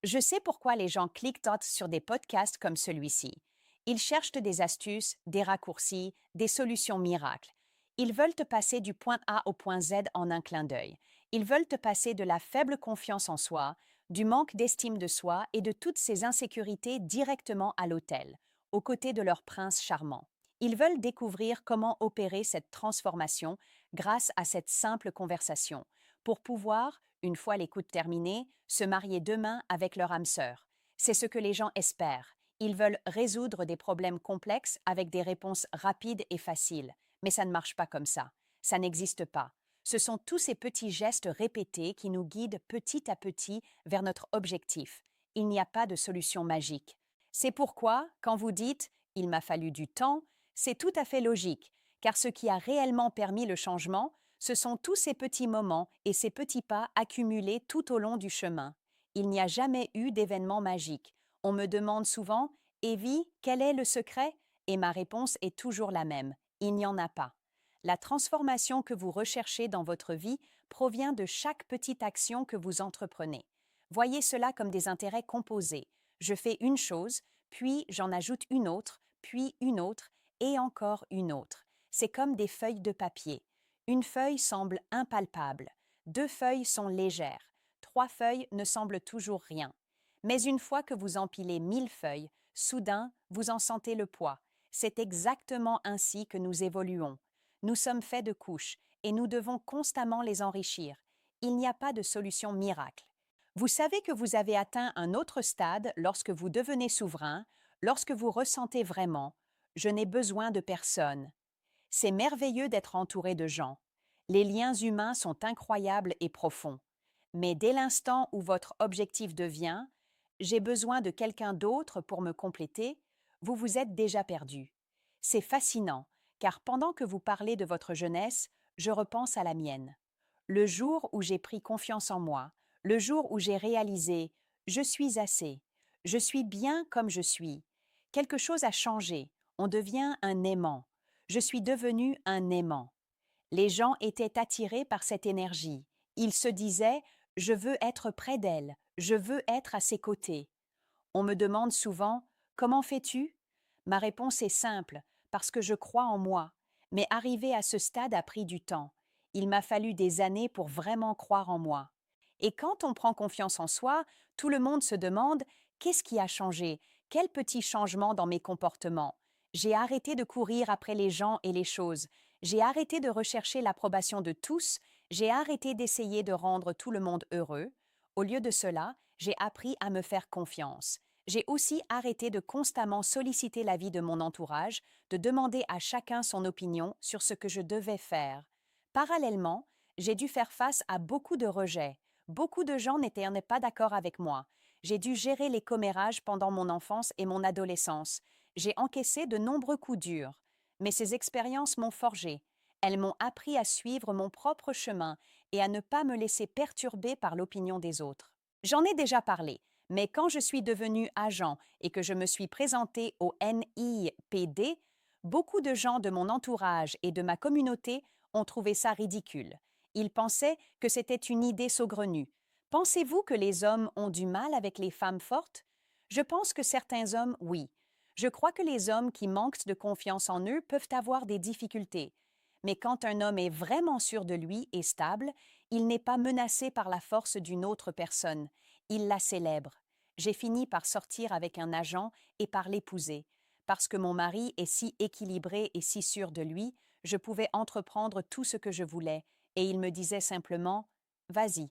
Je sais pourquoi les gens cliquent sur des podcasts comme celui-ci. Ils cherchent des astuces, des raccourcis, des solutions miracles. Ils veulent te passer du point A au point Z en un clin d'œil. Ils veulent te passer de la faible confiance en soi, du manque d'estime de soi et de toutes ces insécurités directement à l'autel, aux côtés de leur prince charmant. Ils veulent découvrir comment opérer cette transformation grâce à cette simple conversation, pour pouvoir, une fois l'écoute terminée, se marier demain avec leur âme sœur. C'est ce que les gens espèrent. Ils veulent résoudre des problèmes complexes avec des réponses rapides et faciles. Mais ça ne marche pas comme ça. Ça n'existe pas. Ce sont tous ces petits gestes répétés qui nous guident petit à petit vers notre objectif. Il n'y a pas de solution magique. C'est pourquoi, quand vous dites « il m'a fallu du temps », c'est tout à fait logique, car ce qui a réellement permis le changement, ce sont tous ces petits moments et ces petits pas accumulés tout au long du chemin. Il n'y a jamais eu d'événement magique. On me demande souvent « Evie, quel est le secret ?» Et ma réponse est toujours la même. Il n'y en a pas. La transformation que vous recherchez dans votre vie provient de chaque petite action que vous entreprenez. Voyez cela comme des intérêts composés. Je fais une chose, puis j'en ajoute une autre, puis une autre, et encore une autre. C'est comme des feuilles de papier. Une feuille semble impalpable, deux feuilles sont légères, trois feuilles ne semblent toujours rien. Mais une fois que vous empilez 1000 feuilles, soudain, vous en sentez le poids. C'est exactement ainsi que nous évoluons. Nous sommes faits de couches et nous devons constamment les enrichir. Il n'y a pas de solution miracle. Vous savez que vous avez atteint un autre stade lorsque vous devenez souverain, lorsque vous ressentez vraiment « je n'ai besoin de personne ». C'est merveilleux d'être entouré de gens. Les liens humains sont incroyables et profonds. Mais dès l'instant où votre objectif devient « j'ai besoin de quelqu'un d'autre pour me compléter », vous vous êtes déjà perdu. C'est fascinant, car pendant que vous parlez de votre jeunesse, je repense à la mienne. Le jour où j'ai pris confiance en moi, le jour où j'ai réalisé « je suis assez », je suis bien comme je suis. Quelque chose a changé, on devient un aimant. Je suis devenu un aimant. Les gens étaient attirés par cette énergie. Ils se disaient « je veux être près d'elle, je veux être à ses côtés ». On me demande souvent « comment fais-tu » Ma réponse est simple, parce que je crois en moi. Mais arriver à ce stade a pris du temps. Il m'a fallu des années pour vraiment croire en moi. Et quand on prend confiance en soi, tout le monde se demande « qu'est-ce qui a changé? Quel petit changement dans mes comportements ?» J'ai arrêté de courir après les gens et les choses. J'ai arrêté de rechercher l'approbation de tous. J'ai arrêté d'essayer de rendre tout le monde heureux. Au lieu de cela, j'ai appris à me faire confiance. J'ai aussi arrêté de constamment solliciter l'avis de mon entourage, de demander à chacun son opinion sur ce que je devais faire. Parallèlement, j'ai dû faire face à beaucoup de rejets. Beaucoup de gens n'étaient pas d'accord avec moi. J'ai dû gérer les commérages pendant mon enfance et mon adolescence. J'ai encaissé de nombreux coups durs. Mais ces expériences m'ont forgé. Elles m'ont appris à suivre mon propre chemin et à ne pas me laisser perturber par l'opinion des autres. J'en ai déjà parlé, mais quand je suis devenu agent et que je me suis présenté au NIPD, beaucoup de gens de mon entourage et de ma communauté ont trouvé ça ridicule. Ils pensaient que c'était une idée saugrenue. Pensez-vous que les hommes ont du mal avec les femmes fortes? Je pense que certains hommes, oui. Je crois que les hommes qui manquent de confiance en eux peuvent avoir des difficultés. Mais quand un homme est vraiment sûr de lui et stable, il n'est pas menacé par la force d'une autre personne. Il la célèbre. J'ai fini par sortir avec un agent et par l'épouser. Parce que mon mari est si équilibré et si sûr de lui, je pouvais entreprendre tout ce que je voulais, et il me disait simplement « Vas-y,